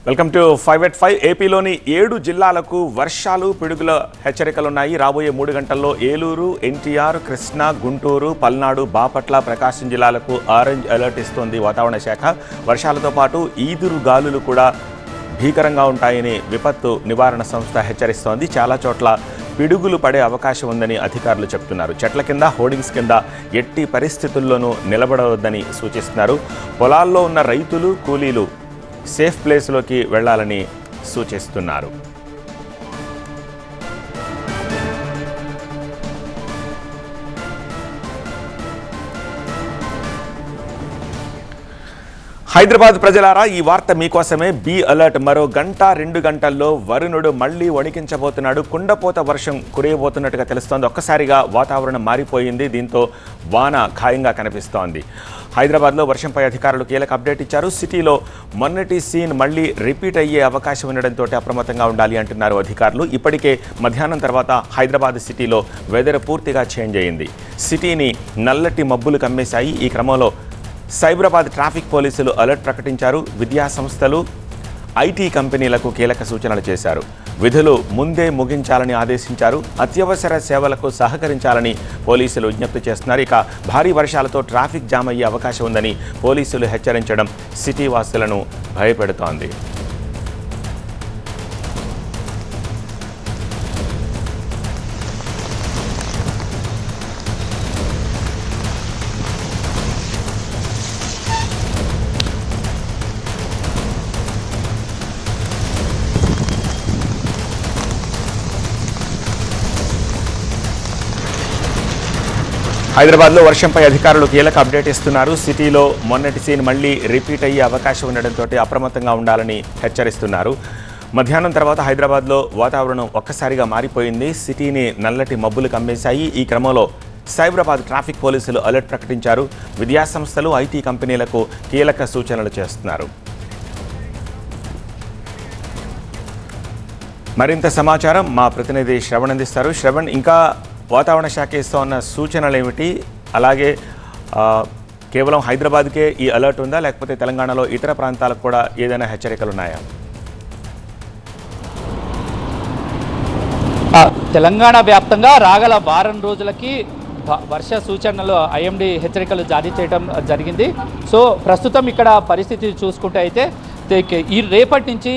Welcome to 5@5. ఏపీలోని 7 జిల్లాలకు వర్షాలు పిడుగుల హెచ్చరికలున్నాయి. రాబోయే 3 గంటల్లో ఏలూరు, ఎన్టీఆర్, కృష్ణా, గుంటూరు, పల్నాడు, బాపట్ల, ప్రకాశం జిల్లాలకు ఆరెంజ్ అలర్ట్ ఇస్తోంది వాతావరణ శాఖ. వర్షాలతో పాటు ఈదురు గాలులు కూడా భీకరంగా ఉంటాయని విపత్తు నివారణ సంస్థ హెచ్చరిస్తోంది. చాలా చోట్ల పిడుగులు పడే అవకాశం ఉందని అధికారులు చెప్తున్నారు. చెట్ల కింద, హోర్డింగ్స్ కింద ఎట్టి పరిస్థితుల్లోనూ నిలబడవద్దని సూచిస్తున్నారు. పొలాల్లో ఉన్న రైతులు, కూలీలు సేఫ్ ప్లేస్లోకి వెళ్లాలని సూచిస్తున్నారు. హైదరాబాద్ ప్రజలారా, ఈ వార్త మీకోసమే. Be alert. మరో గంట 2 గంటల్లో వరుణుడు మళ్లీ వణికించబోతున్నాడు. కుండపోత వర్షం కురియబోతున్నట్టుగా తెలుస్తోంది. ఒక్కసారిగా వాతావరణం మారిపోయింది. దీంతో వాన ఖాయంగా కనిపిస్తోంది. హైదరాబాద్లో వర్షంపై అధికారులు కీలక అప్డేట్ ఇచ్చారు. సిటీలో మొన్నటి సీన్ మళ్లీ రిపీట్ అయ్యే అవకాశం ఉండడంతో అప్రమత్తంగా ఉండాలి అంటున్నారు అధికారులు. ఇప్పటికే మధ్యాహ్నం తర్వాత హైదరాబాద్ సిటీలో వెదర్ పూర్తిగా చేంజ్ అయింది. సిటీని నల్లటి మబ్బులు కమ్మేశాయి. ఈ క్రమంలో సైబరాబాద్ ట్రాఫిక్ పోలీసులు అలర్ట్ ప్రకటించారు. విద్యా సంస్థలు, ఐటీ కంపెనీలకు కీలక సూచనలు చేశారు. విధులు ముందే ముగించాలని ఆదేశించారు. అత్యవసర సేవలకు సహకరించాలని పోలీసులు విజ్ఞప్తి చేస్తున్నారు. ఇక భారీ వర్షాలతో ట్రాఫిక్ జామ్ అయ్యే అవకాశం ఉందని పోలీసులు హెచ్చరించడం సిటీ వాసులను భయపెడుతోంది. హైదరాబాద్లో వర్షంపై అధికారులు కీలక అప్డేట్ ఇస్తున్నారు. సిటీలో మొన్నటి సీన్ మళ్లీ రిపీట్ అయ్యే అవకాశం ఉండడంతో అప్రమత్తంగా ఉండాలని హెచ్చరిస్తున్నారు. మధ్యాహ్నం తర్వాత హైదరాబాద్లో వాతావరణం ఒక్కసారిగా మారిపోయింది. సిటీని నల్లటి మబ్బులు కమ్మేశాయి. ఈ క్రమంలో సైబరాబాద్ ట్రాఫిక్ పోలీసులు అలర్ట్ ప్రకటించారు. విద్యా సంస్థలు, ఐటీ కంపెనీలకు కీలక సూచనలు చేస్తున్నారు. మరింత సమాచారం మా ప్రతినిధి శ్రవణ్ అందిస్తారు. శ్రవణ్, ఇంకా వాతావరణ శాఖ ఇస్తున్న సూచనలు ఏమిటి? అలాగే కేవలం హైదరాబాద్కే ఈ అలర్ట్ ఉందా, లేకపోతే తెలంగాణలో ఇతర ప్రాంతాలకు కూడా ఏదైనా హెచ్చరికలు ఉన్నాయా? తెలంగాణ వ్యాప్తంగా రాగల వారం రోజులకి వర్ష సూచనలు ఐఎండీ హెచ్చరికలు జారీ చేయడం జరిగింది. సో ప్రస్తుతం ఇక్కడ పరిస్థితి చూసుకుంటే అయితే ఈ రేపటి నుంచి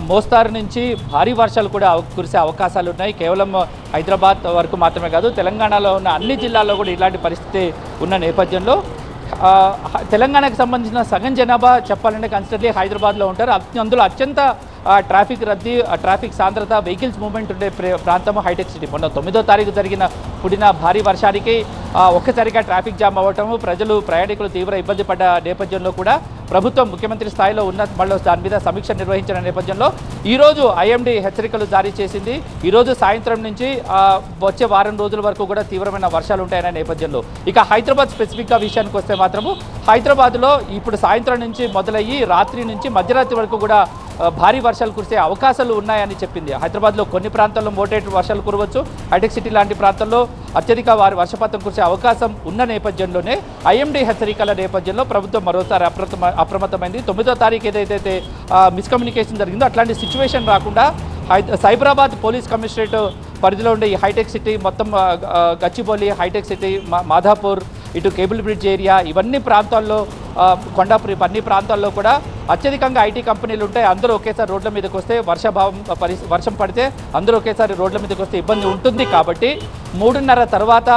మోస్తారు నుంచి భారీ వర్షాలు కూడా కురిసే అవకాశాలు ఉన్నాయి. కేవలం హైదరాబాద్ వరకు మాత్రమే కాదు, తెలంగాణలో ఉన్న అన్ని జిల్లాల్లో కూడా ఇలాంటి పరిస్థితి ఉన్న నేపథ్యంలో తెలంగాణకు సంబంధించిన సగం జనాభా చెప్పాలంటే కన్సిడర్లీ హైదరాబాద్లో ఉంటారు. అందులో అత్యంత ట్రాఫిక్ రద్దీ, ట్రాఫిక్ సాంద్రత, వెహికల్స్ మూవ్మెంట్ ఉండే ప్రాంతము హైటెక్ సిటీ. మొన్న 9వ తారీఖు పుడిన భారీ వర్షానికి ఒక్కసారిగా ట్రాఫిక్ జామ్ అవ్వటము, ప్రయాణికులు తీవ్ర ఇబ్బంది పడ్డ నేపథ్యంలో కూడా ప్రభుత్వం ముఖ్యమంత్రి స్థాయిలో మళ్ళీ దాని మీద సమీక్ష నిర్వహించిన నేపథ్యంలో ఈరోజు ఐఎండీ హెచ్చరికలు జారీ చేసింది. ఈరోజు సాయంత్రం నుంచి వచ్చే వారం రోజుల వరకు కూడా తీవ్రమైన వర్షాలు ఉంటాయనే నేపథ్యంలో ఇక హైదరాబాద్ స్పెసిఫిక్గా విషయానికి వస్తే మాత్రము హైదరాబాద్లో ఇప్పుడు సాయంత్రం నుంచి మొదలయ్యి రాత్రి నుంచి మధ్యరాత్రి వరకు కూడా భారీ వర్షాలు కురిసే అవకాశాలు ఉన్నాయని చెప్పింది. హైదరాబాద్లో కొన్ని ప్రాంతాల్లో మోటరేట్ వర్షాలు కురవచ్చు. హైటెక్ సిటీ లాంటి ప్రాంతాల్లో అత్యధిక వర్షపాతం కురిసే అవకాశం ఉన్న నేపథ్యంలోనే ఐఎండీ హెచ్చరికల నేపథ్యంలో ప్రభుత్వం మరోసారి అప్రమత్తమైంది. 9వ తారీఖు ఏదైతే మిస్కమ్యూనికేషన్ జరిగిందో అట్లాంటి సిచ్యువేషన్ రాకుండా సైబరాబాద్ పోలీస్ కమిషనరేట్ పరిధిలో ఉండే ఈ హైటెక్ సిటీ మొత్తం, గచ్చిబౌలి, హైటెక్ సిటీ, మాధాపూర్, ఇటు కేబుల్ బ్రిడ్జ్ ఏరియా, ఇవన్నీ ప్రాంతాల్లో, కొండాపురి, అన్ని ప్రాంతాల్లో కూడా అత్యధికంగా ఐటీ కంపెనీలు ఉంటాయి. అందరూ ఒకేసారి రోడ్ల మీదకి వస్తే వర్షం పడితే అందరూ ఒకేసారి రోడ్ల మీదకి వస్తే ఇబ్బంది ఉంటుంది. కాబట్టి 3:30 తర్వాత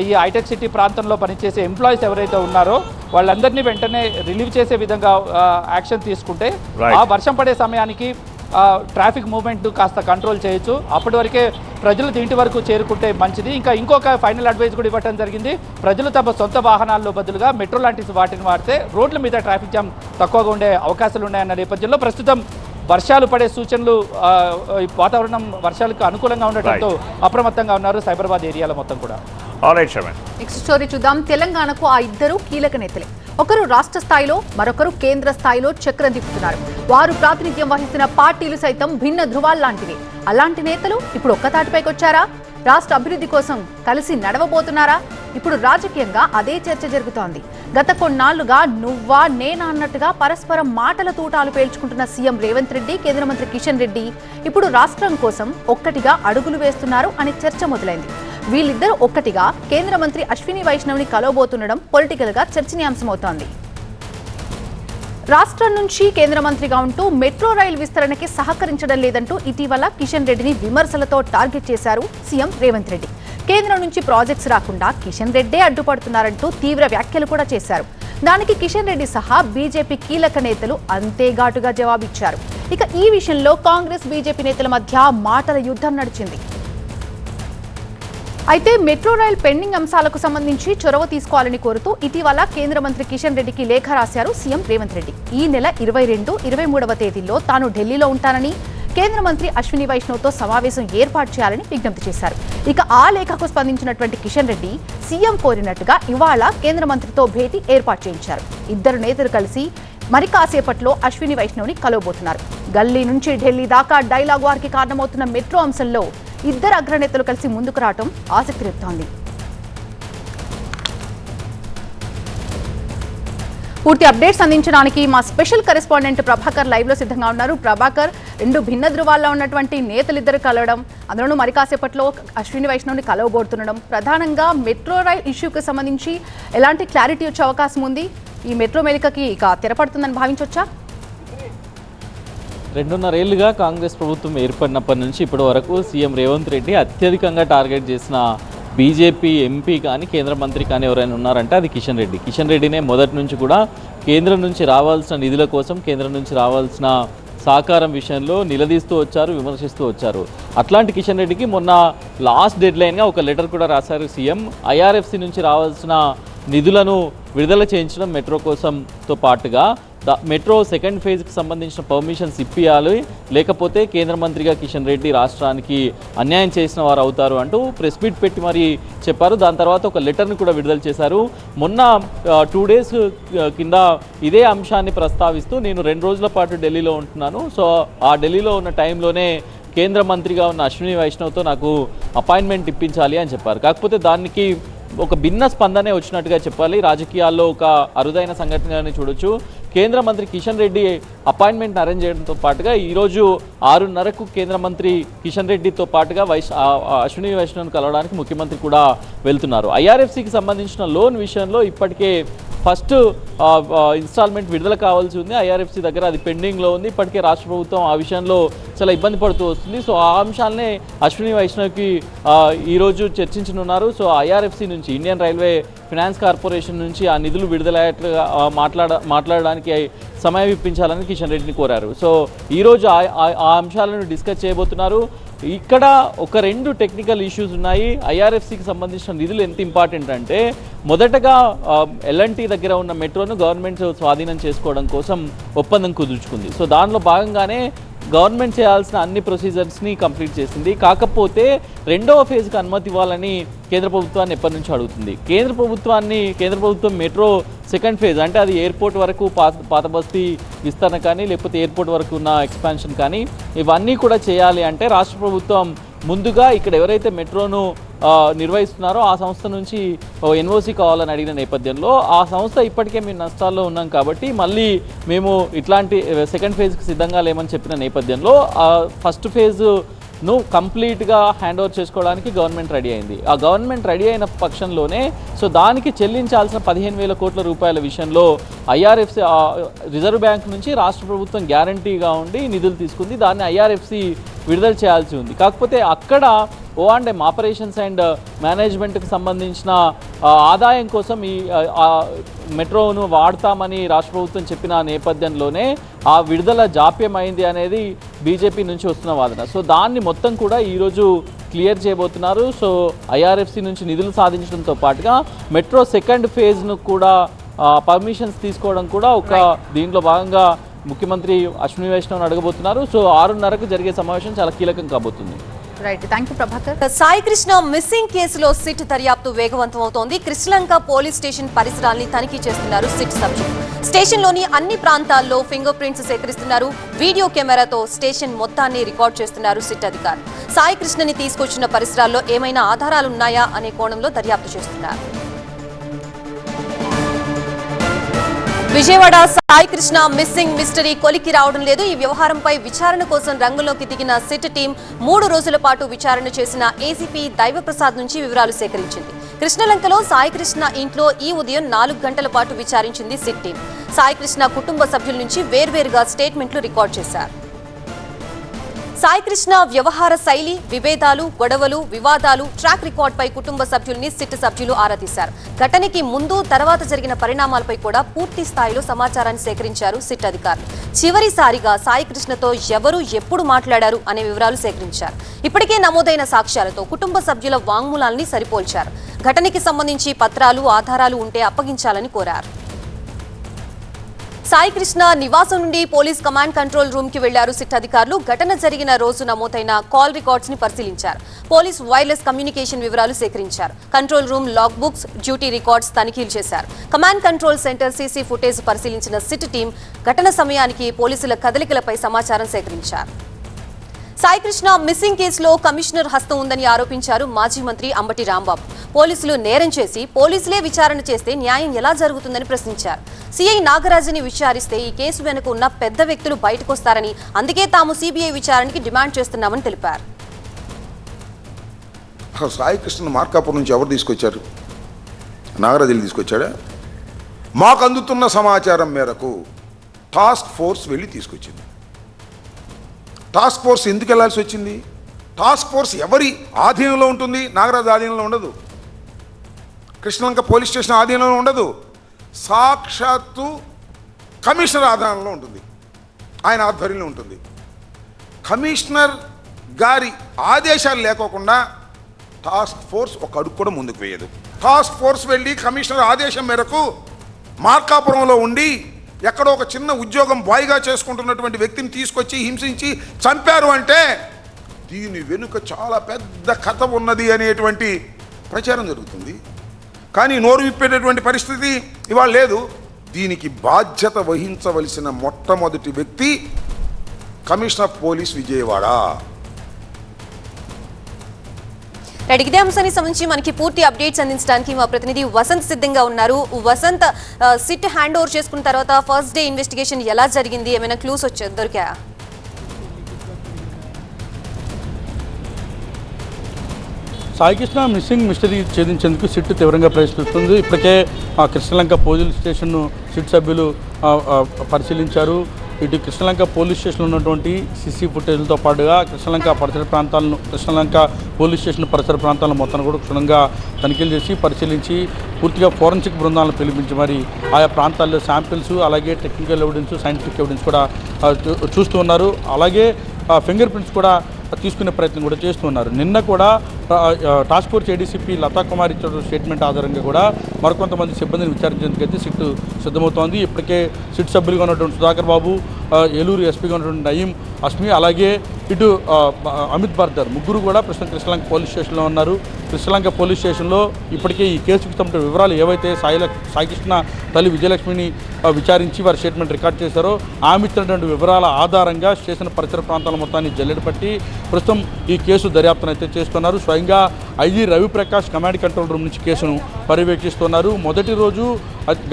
ఈ హైటెక్ సిటీ ప్రాంతంలో పనిచేసే ఎంప్లాయీస్ ఎవరైతే ఉన్నారో వాళ్ళందరినీ వెంటనే రిలీవ్ చేసే విధంగా యాక్షన్ తీసుకుంటే ఆ వర్షం పడే సమయానికి ట్రాఫిక్ మూవ్మెంట్ కాస్త కంట్రోల్ చేయొచ్చు. అప్పటి వరకే ప్రజలు ఇంటి వరకు చేరుకుంటే మంచిది. ఇంకొక ఫైనల్ అడ్వైస్ కూడా ఇవ్వడం జరిగింది. ప్రజలు తమ సొంత వాహనాల్లో బదులుగా మెట్రో లాంటి వాటిని వాడితే రోడ్ల మీద ట్రాఫిక్ జామ్ తక్కువగా ఉండే అవకాశాలు ఉన్నాయన్న నేపథ్యంలో ప్రస్తుతం వర్షాలు పడే సూచనలు, వాతావరణం వర్షాలకు అనుకూలంగా ఉండటంతో అప్రమత్తంగా ఉన్నారు సైబరాబాద్ ఏరియాలో మొత్తం కూడా. నెక్స్ట్ స్టోరీ చూద్దాం. తెలంగాణకు ఆ ఇద్దరు కీలక నేతలే. ఒకరు రాష్ట్ర స్థాయిలో, మరొకరు కేంద్ర స్థాయిలో చక్రం తిప్పుతున్నారు. వారు ప్రాతినిధ్యం వహిస్తున్న పార్టీలు సైతం భిన్న ధృవాల్లాంటివి. అలాంటి నేతలు ఇప్పుడు ఒక్క తాటిపైకి వచ్చారా? రాష్ట్ర అభివృద్ధి కోసం కలిసి నడవబోతున్నారా? ఇప్పుడు రాజకీయంగా అదే చర్చ జరుగుతోంది. గత కొన్నాళ్లుగా నువ్వా నేనా అన్నట్టుగా పరస్పరం మాటల తూటాలు పేల్చుకుంటున్న సీఎం రేవంత్ రెడ్డి, కేంద్ర మంత్రి కిషన్ రెడ్డి ఇప్పుడు రాష్ట్రం కోసం ఒక్కటిగా అడుగులు వేస్తున్నారు అనే చర్చ మొదలైంది. వీళ్ళిద్దరూ ఒక్కటిగా కేంద్ర మంత్రి అశ్విని వైష్ణవ్ని కలవబోతుండడం పొలిటికల్ గా చర్చనీయాంశమవుతోంది. రాష్ట్రం నుంచి కేంద్ర మంత్రిగా ఉంటూ మెట్రో రైలు విస్తరణకి సహకరించడం లేదంటూ ఇటీవల కిషన్ రెడ్డిని విమర్శలతో టార్గెట్ చేశారు సీఎం రేవంత్ రెడ్డి. కేంద్రం నుంచి ప్రాజెక్ట్స్ రాకుండా కిషన్ రెడ్డే అడ్డుపడుతున్నారంటూ తీవ్ర వ్యాఖ్యలు కూడా చేశారు. దానికి కిషన్ రెడ్డి సహా బీజేపీ కీలక నేతలు అంతే ఘాటుగా జవాబిచ్చారు. ఇక ఈ విషయంలో కాంగ్రెస్ బీజేపీ నేతల మధ్య మాటల యుద్ధం నడిచింది. అయితే మెట్రో రైల్ పెండింగ్ అంశాలకు సంబంధించి చొరవ తీసుకోవాలని కోరుతూ ఇటీవల కేంద్ర మంత్రి కిషన్ రెడ్డికి లేఖ రాశారు సీఎం రేవంత్ రెడ్డి. ఈ నెల 22, 23వ తేదీల్లో తాను ఢిల్లీలో ఉంటానని, కేంద్ర మంత్రి అశ్విని వైష్ణవ్తో సమావేశం ఏర్పాటు చేయాలని విజ్ఞప్తి చేశారు. ఇక ఆ లేఖకు స్పందించినటువంటి కిషన్ రెడ్డి సీఎం కోరినట్టుగా ఇవాళ కేంద్ర మంత్రితో భేటీ ఏర్పాటు చేయించారు. ఇద్దరు నేతలు కలిసి మరి కాసేపట్లో అశ్విని వైష్ణవ్ని కలవబోతున్నారు. గల్లీ నుంచి ఢిల్లీ దాకా డైలాగ్ వార్కి కారణమవుతున్న మెట్రో అంశంలో ఇద్దరు అగ్రనేతలు కలిసి ముందుకు రావడం ఆసక్తి రేపుతోంది. పూర్తి అప్డేట్స్ అందించడానికి మా స్పెషల్ కరెస్పాండెంట్ ప్రభాకర్ లైవ్ లో సిద్ధంగా ఉన్నారు. ప్రభాకర్, రెండు భిన్న ధృవాల్లో ఉన్నటువంటి నేతలిద్దరు కలవడం, అందులోనూ మరి కాసేపట్లో అశ్విని వైష్ణవ్ని కలవబోతుండడం, ప్రధానంగా మెట్రో రైల్ ఇష్యూకి సంబంధించి ఎలాంటి క్లారిటీ వచ్చే అవకాశం ఉంది? ఈ మెట్రో మెలికకి ఇక తెరపడుతుందని భావించవచ్చా? 2.5 ఏళ్లుగా కాంగ్రెస్ ప్రభుత్వం ఏర్పడినప్పటి నుంచి ఇప్పటి వరకు సీఎం రేవంత్ రెడ్డి అత్యధికంగా టార్గెట్ చేసిన బీజేపీ ఎంపీ కానీ కేంద్ర మంత్రి కానీ ఎవరైనా ఉన్నారంటే అది కిషన్ రెడ్డి. కిషన్ రెడ్డినే మొదటి నుంచి కూడా కేంద్రం నుంచి రావాల్సిన నిధుల కోసం, కేంద్రం నుంచి రావాల్సిన సహకారం విషయంలో నిలదీస్తూ వచ్చారు, విమర్శిస్తూ వచ్చారు. అట్లాంటి కిషన్ రెడ్డికి మొన్న లాస్ట్ డెడ్లైన్గా ఒక లెటర్ కూడా రాశారు సీఎం. ఐఆర్ఎఫ్సి నుంచి రావాల్సిన నిధులను విడుదల చేయించడం మెట్రో కోసంతో పాటుగా మెట్రో సెకండ్ ఫేజ్కి సంబంధించిన పర్మిషన్స్ ఇప్పియాలి, లేకపోతే కేంద్ర మంత్రిగా కిషన్ రెడ్డి రాష్ట్రానికి అన్యాయం చేసిన వారు అవుతారు అంటూ ప్రెస్ మీట్ పెట్టి మరీ చెప్పారు. దాని తర్వాత ఒక లెటర్ని కూడా విడుదల చేశారు. మొన్న 2 డేస్ కింద ఇదే అంశాన్ని ప్రస్తావిస్తూ నేను 2 రోజుల పాటు ఢిల్లీలో ఉంటున్నాను, సో ఆ ఢిల్లీలో ఉన్న టైంలోనే కేంద్ర మంత్రిగా ఉన్న అశ్విని వైష్ణవ్తో నాకు అపాయింట్మెంట్ ఇప్పించాలి అని చెప్పారు. కాకపోతే దానికి ఒక భిన్న స్పందనే వచ్చినట్టుగా చెప్పాలి. రాజకీయాల్లో ఒక అరుదైన సంఘటనగానే చూడొచ్చు. కేంద్ర మంత్రి కిషన్ రెడ్డి అపాయింట్మెంట్ అరేంజ్ చేయడంతో పాటుగా ఈరోజు 6:30కు కేంద్ర మంత్రి కిషన్ రెడ్డితో పాటుగా అశ్విని వైష్ణవ్ని కలవడానికి ముఖ్యమంత్రి కూడా వెళ్తున్నారు. ఐఆర్ఎఫ్సికి సంబంధించిన లోన్ విషయంలో ఇప్పటికే ఫస్ట్ ఇన్స్టాల్మెంట్ విడుదల కావాల్సి ఉంది. ఐఆర్ఎఫ్సి దగ్గర అది పెండింగ్లో ఉంది. ఇప్పటికే రాష్ట్ర ప్రభుత్వం ఆ విషయంలో చాలా ఇబ్బంది పడుతూ వస్తుంది. సో ఆ అంశాలనే అశ్విని వైష్ణవ్కి ఈరోజు చర్చించనున్నారు. సో ఐఆర్ఎఫ్సి నుంచి, ఇండియన్ రైల్వే ఫైనాన్స్ కార్పొరేషన్ నుంచి ఆ నిధులు విడుదలయ్యేట్లుగా మాట్లాడడానికి సమయం ఇప్పించాలని కిషన్ రెడ్డిని కోరారు. సో ఈరోజు ఆ అంశాలను డిస్కస్ చేయబోతున్నారు. ఇక్కడ ఒక 2 టెక్నికల్ ఇష్యూస్ ఉన్నాయి. ఐఆర్ఎఫ్సికి సంబంధించిన నిధులు ఎంత ఇంపార్టెంట్ అంటే, మొదటగా ఎల్ఎన్టీ దగ్గర ఉన్న మెట్రోను గవర్నమెంట్ స్వాధీనం చేసుకోవడం కోసం ఒప్పందం కుదుర్చుకుంది. సో దానిలో భాగంగానే గవర్నమెంట్ చేయాల్సిన అన్ని ప్రొసీజర్స్ని కంప్లీట్ చేసింది. కాకపోతే 2వ ఫేజ్కి అనుమతి ఇవ్వాలని కేంద్ర ప్రభుత్వాన్ని ఎప్పటి నుంచి అడుగుతుంది. కేంద్ర ప్రభుత్వం మెట్రో సెకండ్ ఫేజ్ అంటే అది ఎయిర్పోర్ట్ వరకు పాత బస్తీ విస్తరణ కానీ, లేకపోతే ఎయిర్పోర్ట్ వరకు ఉన్న ఎక్స్పాన్షన్ కానీ, ఇవన్నీ కూడా చేయాలి అంటే రాష్ట్ర ప్రభుత్వం ముందుగా ఇక్కడ ఎవరైతే మెట్రోను నిర్వహిస్తున్నారో ఆ సంస్థ నుంచి ఎన్ఓసి కావాలని అడిగిన నేపథ్యంలో ఆ సంస్థ ఇప్పటికే మేము నష్టాల్లో ఉన్నాం కాబట్టి మళ్ళీ మేము ఇట్లాంటి సెకండ్ ఫేజ్కి సిద్ధంగా లేమని చెప్పిన నేపథ్యంలో ఫస్ట్ ఫేజ్ను కంప్లీట్గా హ్యాండ్ ఓవర్ చేసుకోవడానికి గవర్నమెంట్ రెడీ అయింది. ఆ గవర్నమెంట్ రెడీ అయిన పక్షంలోనే సో దానికి చెల్లించాల్సిన 15,000 కోట్ల రూపాయల విషయంలో ఐఆర్ఎఫ్సి రిజర్వ్ బ్యాంక్ నుంచి రాష్ట్ర ప్రభుత్వం గ్యారంటీగా ఉండి నిధులు తీసుకుంది. దాన్ని ఐఆర్ఎఫ్సి విడుదల చేయాల్సి ఉంది. కాకపోతే అక్కడ O&M ఆపరేషన్స్ అండ్ మేనేజ్మెంట్కి సంబంధించిన ఆదాయం కోసం ఈ మెట్రోను వాడతామని రాష్ట్ర ప్రభుత్వం చెప్పిన నేపథ్యంలోనే ఆ విడుదల జాప్యం అయింది అనేది బీజేపీ నుంచి వస్తున్న వాదన. సో దాన్ని మొత్తం కూడా ఈరోజు క్లియర్ చేయబోతున్నారు. సో ఐఆర్ఎఫ్సి నుంచి నిధులు సాధించడంతో పాటుగా మెట్రో సెకండ్ ఫేజ్ను కూడా పర్మిషన్స్ తీసుకోవడం కూడా ఒక దీంట్లో భాగంగా ముఖ్యమంత్రి అశ్విని వైష్ణవ్ని అడగబోతున్నారు. సో 6:30కు జరిగే సమావేశం చాలా కీలకం కాబోతుంది. Right, thank you Prabhakar. Sai Krishna missing కేసులో సిట్ దర్యాప్తు వేగవంతం అవుతోంది. కృష్ణలంక పోలీస్ స్టేషన్ పరిసరాల్ని తనిఖీ చేస్తున్నారు సిట్ సభ్యులు. స్టేషన్లోని అన్ని ప్రాంతాల్లో ఫింగర్ ప్రింట్స్ సేకరిస్తున్నారు. వీడియో కెమెరాతో స్టేషన్ మొత్తాన్ని రికార్డ్ చేస్తున్నారు సిట్ అధికారులు. సాయి కృష్ణని తీసుకొచ్చిన పరిసరాల్లో ఏమైనా ఆధారాలున్నాయా అనే కోణంలో దర్యాప్తు చేస్తున్నారు. విజయవాడ సాయి కృష్ణ మిస్సింగ్ మిస్టరీ కొలికి రావడం లేదు. ఈ వ్యవహారంపై విచారణ కోసం రంగంలోకి దిగిన సిట్ టీం 3 రోజుల పాటు విచారణ చేసిన ఏసీపీ దైవప్రసాద్ నుంచి వివరాలు సేకరించింది. కృష్ణలంకలో సాయి కృష్ణ ఇంట్లో ఈ ఉదయం 4 గంటల పాటు విచారించింది సిట్ టీం. సాయి కృష్ణ కుటుంబ సభ్యుల నుంచి వేర్వేరుగా స్టేట్మెంట్లు రికార్డ్ చేశారు. సాయి కృష్ణ వ్యవహార శైలి, విభేదాలు, గొడవలు, వివాదాలు, ట్రాక్ రికార్డుపై కుటుంబ సభ్యుల్ని సిట్ సభ్యులు ఆరా తీశారు. ఘటనకి ముందు తర్వాత జరిగిన పరిణామాలపై కూడా పూర్తి స్థాయిలో సమాచారాన్ని సేకరించారు సిట్ అధికారులు. చివరిసారిగా సాయి కృష్ణతో ఎవరు ఎప్పుడు మాట్లాడారు అనే వివరాలు సేకరించారు. ఇప్పటికే నమోదైన సాక్ష్యాలతో కుటుంబ సభ్యుల వాంగ్మూలాల్ని సరిపోల్చారు. ఘటనకి సంబంధించి పత్రాలు, ఆధారాలు ఉంటే అప్పగించాలని కోరారు. సాయి కృష్ణ నివాసం నుండి పోలీస్ కమాండ్ కంట్రోల్ రూమ్ కి వెళ్లారు సిట్ అధికారులు. ఘటన జరిగిన రోజు నమోదైన కాల్ రికార్డ్స్ ని పరిశీలించారు. పోలీస్ వైర్లెస్ కమ్యూనికేషన్ వివరాలు సేకరించారు. Control room log books, duty records తనిఖీలు చేశారు. Command control centre CC footage పరిశీలించిన సిట్ టీం ఘటన సమయానికి పోలీసుల కదలికలపై సమాచారం సేకరించారు. సాయి కృష్ణ మిస్సింగ్ కేసులో కమిషనర్ హస్తం ఉందని ఆరోపించారు మాజీ మంత్రి అంబటి రాంబాబు. పోలీసులు నేరం చేసి పోలీసులే విచారణ చేస్తే న్యాయం ఎలా జరుగుతుందని ప్రశ్నించారు. సీఐ నాగరాజుని విచారిస్తే ఈ కేసు వెనుక ఉన్న పెద్ద వ్యక్తులు బయటకొస్తారని, అందుకే తాము సిబిఐ విచారణకి డిమాండ్ చేస్తున్నామని తెలిపారు. సాయి కృష్ణ మార్కాపురం నుంచి ఎవరు తీసుకొచ్చారు? నాగరాజులు తీసుకొచ్చాడా? మాకు అందుతున్న సమాచారం మేరకు టాస్క్ ఫోర్స్ వెళ్ళి తీసుకొచ్చింది. టాస్క్ ఫోర్స్ ఎందుకు వెళ్లాల్సి వచ్చింది? టాస్క్ ఫోర్స్ ఎవరి ఆధీనంలో ఉంటుంది? నాగరాజు ఆధీనంలో ఉండదు. కృష్ణలంక పోలీస్ స్టేషన్ ఆధీనంలో ఉండదు. సాక్షాత్తు కమిషనర్ ఆధీనంలో ఉంటుంది, ఆయన ఆధ్వర్యంలో ఉంటుంది. కమిషనర్ గారి ఆదేశాలు లేకోకుండా టాస్క్ ఫోర్స్ ఒక అడుగు కూడా ముందుకు వేయదు. టాస్క్ ఫోర్స్ వెళ్ళి కమిషనర్ ఆదేశం మేరకు మార్కాపురంలో ఉండి ఎక్కడో ఒక చిన్న ఉద్యోగం బాయ్గా చేసుకుంటున్నటువంటి వ్యక్తిని తీసుకొచ్చి హింసించి చంపారు అంటే దీని వెనుక చాలా పెద్ద కథ ఉన్నది అనేటువంటి ప్రచారం జరుగుతుంది. కానీ నోరు విప్పేటటువంటి పరిస్థితి ఇవాళ లేదు. దీనికి బాధ్యత వహించవలసిన మొట్టమొదటి వ్యక్తి కమిషనర్ ఆఫ్ పోలీస్ విజయవాడ. ఇదే అంశానికి సంబంధించి మనకి పూర్తి అప్డేట్స్ అందించడానికి మా ప్రతినిధి వసంత్ సిద్ధంగా ఉన్నారు. వసంత్, సిట్ హ్యాండ్ ఓవర్ చేసుకున్న తర్వాత ఫస్ట్ డే ఇన్వెస్టిగేషన్ ఎలా జరిగింది? ఏమైనా క్లూస్ దొరికా? సాయి కృష్ణ మిస్సింగ్ మిస్టరీ ఛేదించేందుకు సిట్ తీవ్రంగా ప్రయత్నిస్తుంది. ఇప్పటికే కృష్ణలంక పోలీస్ స్టేషన్ను సిట్ సభ్యులు పరిశీలించారు. ఇటు కృష్ణలంక పోలీస్ స్టేషన్లో ఉన్నటువంటి సీసీ ఫుటేజ్లతో పాటుగా కృష్ణలంక పోలీస్ స్టేషన్ పరిసర ప్రాంతాలను మొత్తాన్ని కూడా క్షుణ్ణంగా తనిఖీలు చేసి పరిశీలించి పూర్తిగా ఫోరెన్సిక్ బృందాలను పిలిపించి మరి ఆయా ప్రాంతాల్లో శాంపిల్స్, అలాగే టెక్నికల్ ఎవిడెన్స్, సైంటిఫిక్ ఎవిడెన్స్ కూడా చూస్తూ ఉన్నారు. అలాగే ఫింగర్ ప్రింట్స్ కూడా తీసుకునే ప్రయత్నం కూడా చేస్తూ ఉన్నారు. నిన్న కూడా task force ADCP Latha Kumar ఇచ్చిన స్టేట్మెంట్ ఆధారంగా కూడా మరికొంతమంది సిబ్బందిని విచారించేందుకైతే సిట్ సిద్ధమవుతోంది. ఇప్పటికే సిట్ సభ్యులుగా ఉన్నటువంటి సుధాకర్ బాబు, ఏలూరు ఎస్పీగా ఉన్నటువంటి నయీం అస్మి, అలాగే ఇటు అమిత్ బర్దర్ ముగ్గురు కూడా ప్రస్తుతం కృష్ణలంక పోలీస్ స్టేషన్లో ఉన్నారు. కృష్ణలంక పోలీస్ స్టేషన్లో ఇప్పటికే ఈ కేసుకు సంబంధించిన వివరాలు ఏవైతే సాయి కృష్ణ తల్లి విజయలక్ష్మిని విచారించి వారి స్టేట్మెంట్ రికార్డ్ చేశారో ఆమె ఇచ్చినటువంటి వివరాల ఆధారంగా స్టేషన్ పరిసర ప్రాంతాల మొత్తాన్ని జల్లెడ పట్టి ప్రస్తుతం ఈ కేసు దర్యాప్తును అయితే చేస్తున్నారు. స్వయంగా IG Ravi Prakash command control room నుంచి కేసును పర్యవేక్షిస్తున్నారు. మొదటి రోజు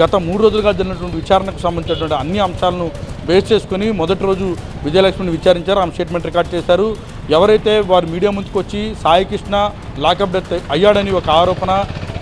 గత 3 రోజులుగా జరిగినటువంటి విచారణకు సంబంధించినటువంటి అన్ని అంశాలను బేస్ చేసుకుని మొదటి రోజు విజయలక్ష్మిని విచారించారు. ఆమె స్టేట్మెంట్ రికార్డ్ చేశారు. ఎవరైతే వారు మీడియా ముందుకు వచ్చి సాయి కృష్ణ లాకప్ డెత్ అయ్యాడని ఒక ఆరోపణ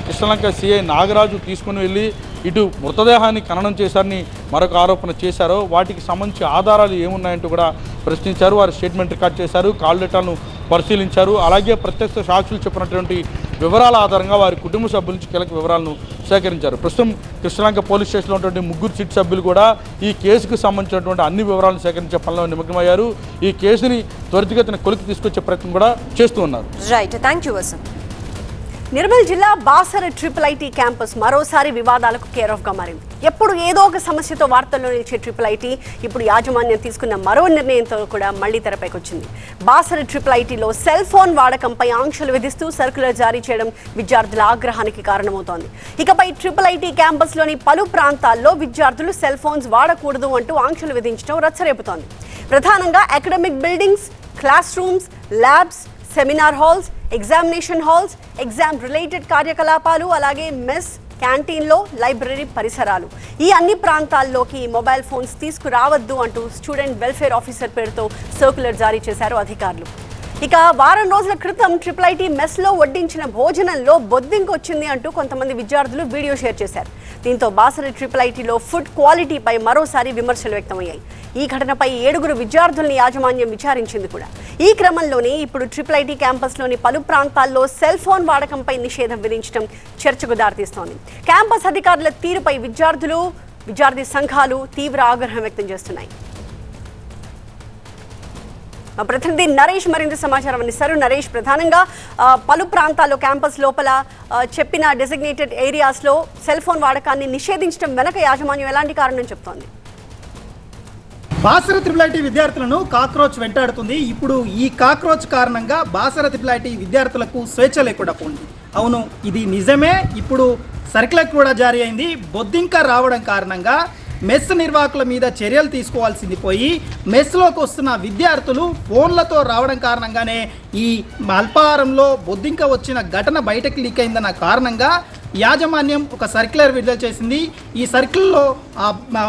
కృష్ణలంక సిఐ నాగరాజు తీసుకుని వెళ్ళి ఇటు మృతదేహాన్ని ఖననం చేశారని మరొక ఆరోపణ చేశారో వాటికి సంబంధించి ఆధారాలు ఏమున్నాయంటూ కూడా ప్రశ్నించారు. వారి స్టేట్మెంట్ రికార్డ్ చేశారు, కాల్ డేటాను పరిశీలించారు. అలాగే ప్రత్యక్ష సాక్షులు చెప్పినటువంటి వివరాల ఆధారంగా వారి కుటుంబ సభ్యుల నుంచి కీలక వివరాలను సేకరించారు. ప్రస్తుతం కృష్ణలంక పోలీస్ స్టేషన్లో ఉన్నటువంటి 3 సిట్ సభ్యులు కూడా ఈ కేసుకు సంబంధించినటువంటి అన్ని వివరాలను సేకరించే పనిలో నిమగ్నమయ్యారు. ఈ కేసుని త్వరితగతిన కొలికి తీసుకొచ్చే ప్రయత్నం కూడా చేస్తూ ఉన్నారు. Right, thank you Vasanth. Nirmal జిల్లా బాసర IIIT క్యాంపస్ మరోసారి వివాదాలకు కేర్ ఆఫ్ గా మారింది. ఎప్పుడు ఏదో ఒక సమస్యతో వార్తల్లో నిలిచే IIIT ఇప్పుడు యాజమాన్యం తీసుకున్న మరో నిర్ణయంతో కూడా మళ్లీ తెరపైకి వచ్చింది. బాసర IIITలో సెల్ ఫోన్ వాడకంపై ఆంక్షలు విధిస్తూ సర్క్యులర్ జారీ చేయడం విద్యార్థుల ఆగ్రహానికి కారణమవుతోంది. ఇకపై IIIT క్యాంపస్లోని పలు ప్రాంతాల్లో విద్యార్థులు సెల్ ఫోన్స్ వాడకూడదు అంటూ ఆంక్షలు విధించడం రచ్చరేపుతోంది. ప్రధానంగా academic buildings, class rooms, labs, seminar halls, examination halls, exam related కార్యకలాపాలు, అలాగే మెస్, క్యాంటీన్లో, లైబ్రరీ పరిసరాలు ఈ అన్ని ప్రాంతాల్లోకి మొబైల్ ఫోన్స్ తీసుకురావద్దు అంటూ స్టూడెంట్ వెల్ఫేర్ ఆఫీసర్ పేరుతో సర్క్యులర్ జారీ చేశారు అధికారులు. ఇక వారం రోజుల క్రితం IIIT మెస్లో వడ్డించిన భోజనంలో బొద్దింక వచ్చింది అంటూ కొంతమంది విద్యార్థులు వీడియో షేర్ చేశారు. దీంతో బాసర IIITలో ఫుడ్ క్వాలిటీపై మరోసారి విమర్శలు వ్యక్తమయ్యాయి. ఈ ఘటనపై 7 విద్యార్థుల్ని యాజమాన్యం విచారించింది కూడా. ఈ క్రమంలోనే ఇప్పుడు IIIT క్యాంపస్లోని పలు ప్రాంతాల్లో సెల్ ఫోన్ వాడకంపై నిషేధం విధించడం చర్చకు దారితీస్తోంది. క్యాంపస్ అధికారుల తీరుపై విద్యార్థి సంఘాలు తీవ్ర ఆగ్రహం వ్యక్తం చేస్తున్నాయి. ప్రతినిధి నరేష్ మరింత సమాచారం అందిస్తారు. నరేష్, ప్రధానంగా పలు ప్రాంతాల్లో క్యాంపస్ లోపల చెప్పిన డెసిగ్నేటెడ్ ఏరియాస్లో సెల్ ఫోన్ వాడకాన్ని నిషేధించడం వెనక యాజమాన్యం ఎలాంటి కారణం చెప్తోంది? బాసర IIIT విద్యార్థులను కాక్రోచ్ వెంటాడుతుంది. ఇప్పుడు ఈ కాక్రోచ్ కారణంగా బాసర IIIT విద్యార్థులకు స్వేచ్ఛ లేకుండా పోయింది. అవును, ఇది నిజమే. ఇప్పుడు సర్క్యులర్ కూడా జారీ అయింది. బొద్దింక రావడం కారణంగా మెస్ నిర్వాహకుల మీద చర్యలు తీసుకోవాల్సింది పోయి మెస్లోకి వస్తున్న విద్యార్థులు ఫోన్లతో రావడం కారణంగానే ఈ అల్పాహారంలో బొద్దింక వచ్చిన ఘటన బయటకు లీక్ అయిందన్న కారణంగా యాజమాన్యం ఒక సర్క్యులర్ విడుదల చేసింది. ఈ సర్కిల్లో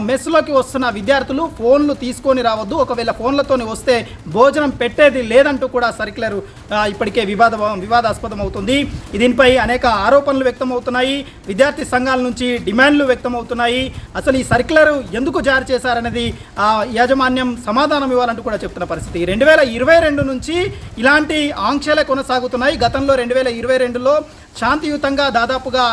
మెస్లోకి వస్తున్న విద్యార్థులు ఫోన్లు తీసుకొని రావద్దు, ఒకవేళ ఫోన్లతోనే వస్తే భోజనం పెట్టేది లేదంటూ కూడా సర్క్యులర్ ఇప్పటికే వివాదాస్పదం అవుతుంది. దీనిపై అనేక ఆరోపణలు వ్యక్తమవుతున్నాయి. విద్యార్థి సంఘాల నుంచి డిమాండ్లు వ్యక్తమవుతున్నాయి. అసలు ఈ సర్క్యులర్ ఎందుకు జారీ చేశారనేది యాజమాన్యం సమాధానం ఇవ్వాలంటూ కూడా చెప్తున్న పరిస్థితి. 2022 నుంచి ఇలాంటి ఆంక్షలే కొనసాగుతున్నాయి. గతంలో 2022లో శాంతియుతంగా దాదాపుగా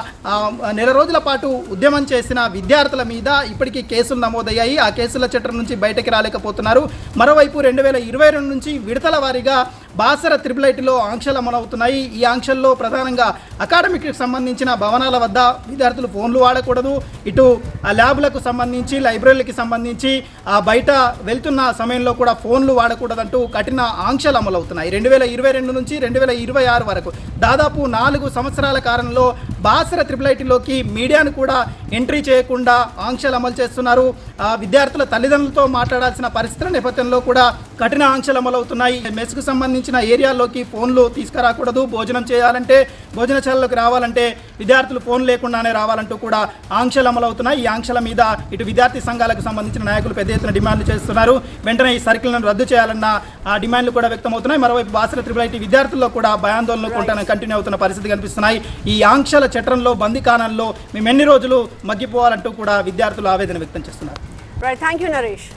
నెల రోజుల పాటు ఉద్యమం చేసిన విద్యార్థుల మీద ఇప్పటికీ కేసులు నమోదయ్యాయి. ఆ కేసుల చట్టం నుంచి బయటకి రాలేకపోతున్నారు. మరోవైపు 2022 నుంచి విడతల వారీగా బాసర IIITలో ఆంక్షలు అమలవుతున్నాయి. ఈ ఆంక్షల్లో ప్రధానంగా అకాడమిక్కి సంబంధించిన భవనాల వద్ద విద్యార్థులు ఫోన్లు వాడకూడదు, ఇటు ల్యాబ్లకు సంబంధించి, లైబ్రరీలకి సంబంధించి బయట వెళ్తున్న సమయంలో కూడా ఫోన్లు వాడకూడదంటూ కఠిన ఆంక్షలు అమలవుతున్నాయి. 2022 నుంచి 2026 వరకు దాదాపు 4 సంవత్సరాల కాలంలో బాసర IIITలోకి మీడియాను కూడా ఎంట్రీ చేయకుండా ఆంక్షలు అమలు చేస్తున్నారు. విద్యార్థుల తల్లిదండ్రులతో మాట్లాడాల్సిన పరిస్థితుల నేపథ్యంలో కూడా కఠిన ఆంక్షలు అమలవుతున్నాయి. మెస్కు సంబంధించిన ఏరియాల్లోకి ఫోన్లు తీసుకురాకూడదు, భోజనం చేయాలంటే, భోజనశాలలోకి రావాలంటే విద్యార్థులు ఫోన్ లేకుండానే రావాలంటూ కూడా ఆంక్షలు అమలవుతున్నాయి. ఈ ఆంక్షల మీద ఇటు విద్యార్థి సంఘాలకు సంబంధించిన నాయకులు పెద్ద ఎత్తున డిమాండ్లు చేస్తున్నారు. వెంటనే ఈ సర్కిల్ను రద్దు చేయాలన్న డిమాండ్లు కూడా వ్యక్తమవుతున్నాయి. మరోవైపు బాసర IIIT విద్యార్థుల్లో కూడా భయాందోళనలు కంటిన్యూ అవుతున్న పరిస్థితి కనిపిస్తున్నాయి. ఈ ఆంక్షల చట్రంలో, బందీకానంలో మేము ఎన్ని రోజులు మగ్గిపోవాలంటూ కూడా విద్యార్థులు ఆవేదన వ్యక్తం చేస్తున్నారు. Right, thank you Naresh.